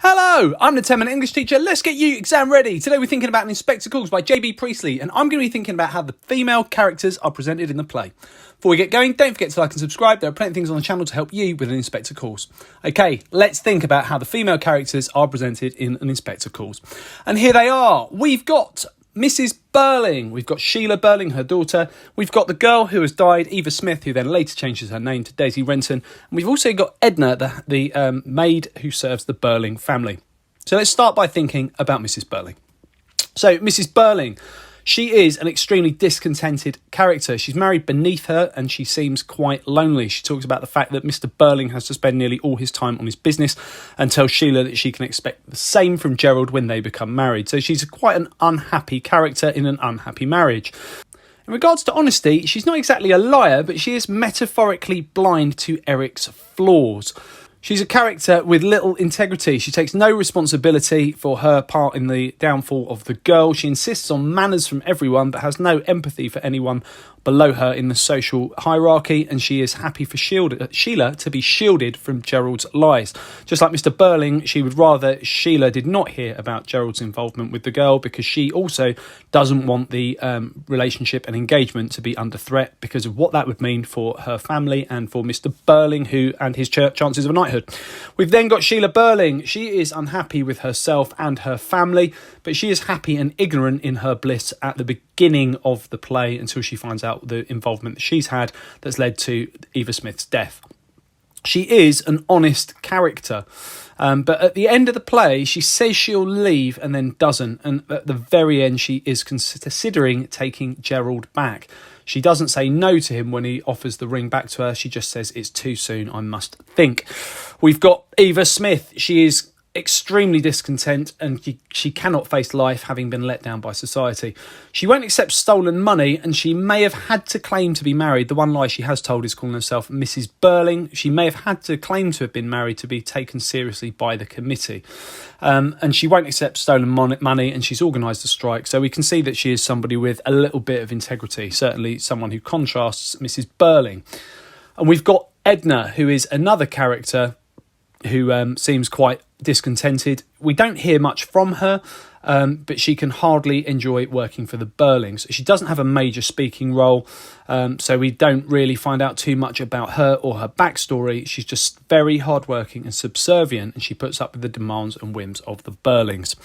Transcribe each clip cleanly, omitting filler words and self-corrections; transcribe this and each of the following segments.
Hello, I'm the 10-minute English teacher. Let's get you exam ready. Today we're thinking about An Inspector Calls by J.B Priestley, and I'm going to be thinking about how the female characters are presented in the play. Before we get going, don't forget to like and subscribe. There are plenty of things on the channel to help you with An Inspector Calls. Okay, let's think about how the female characters are presented in An Inspector Calls. And here they are. We've got Mrs. BIRLING, we've got SHEILA BIRLING, her daughter, we've got the girl who has died, Eva Smith, who then later changes her name to Daisy Renton, and we've also got Edna, the maid who serves the BIRLING family. So let's start by thinking about Mrs. BIRLING. So Mrs. BIRLING, she is an extremely discontented character. She's married beneath her and she seems quite lonely. She talks about the fact that Mr. BIRLING has to spend nearly all his time on his business and tells SHEILA that she can expect the same from Gerald when they become married. So she's quite an unhappy character in an unhappy marriage. In regards to honesty, she's not exactly a liar, but she is metaphorically blind to Eric's flaws. She's a character with little integrity. She takes no responsibility for her part in the downfall of the girl. She insists on manners from everyone, but has no empathy for anyone below her in the social hierarchy, and she is happy for SHEILA to be shielded from Gerald's lies. Just like Mr. BIRLING, she would rather SHEILA did not hear about Gerald's involvement with the girl, because she also doesn't want the relationship and engagement to be under threat because of what that would mean for her family and for Mr. BIRLING and his chances of a knighthood. We've then got SHEILA BIRLING. She is unhappy with herself and her family, but she is happy and ignorant in her bliss at the beginning of the play until she finds out the involvement that she's had that's led to Eva Smith's death. She is an honest character, but at the end of the play she says she'll leave and then doesn't, and at the very end she is considering taking Gerald back. She doesn't say no to him when he offers the ring back to her. She just says, it's too soon, I must think. We've got Eva Smith. She is extremely discontent and she cannot face life, having been let down by society. She won't accept stolen money, and she may have had to claim to be married. The one lie she has told is calling herself Mrs. BIRLING. She may have had to claim to have been married to be taken seriously by the committee. And she won't accept stolen money, and she's organised a strike. So we can see that she is somebody with a little bit of integrity, certainly someone who contrasts Mrs. BIRLING. And we've got Edna, who is another character who seems quite discontented. We don't hear much from her, but she can hardly enjoy working for the BIRLINGs. She doesn't have a major speaking role, so we don't really find out too much about her or her backstory. She's just very hardworking and subservient, and she puts up with the demands and whims of the BIRLINGs.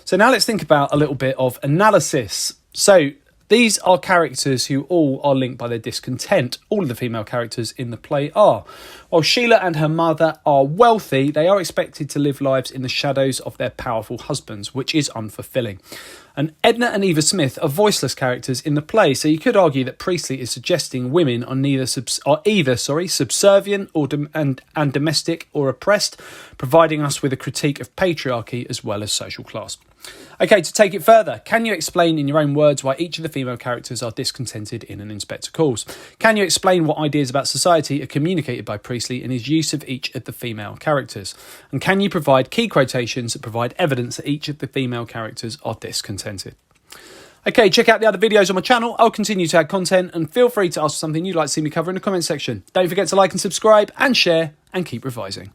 So now let's think about a little bit of analysis. So these are characters who all are linked by their discontent. All of the female characters in the play are. While SHEILA and her mother are wealthy, they are expected to live lives in the shadows of their powerful husbands, which is unfulfilling. And Edna and Eva Smith are voiceless characters in the play, so you could argue that Priestley is suggesting women are either subservient or and domestic or oppressed, providing us with a critique of patriarchy as well as social class. Okay, to take it further, can you explain in your own words why each of the female characters are discontented in An Inspector Calls? Can you explain what ideas about society are communicated by Priestley in his use of each of the female characters? And can you provide key quotations that provide evidence that each of the female characters are discontented? Okay, check out the other videos on my channel. I'll continue to add content, and feel free to ask something you'd like to see me cover in the comment section. Don't forget to like and subscribe and share, and keep revising.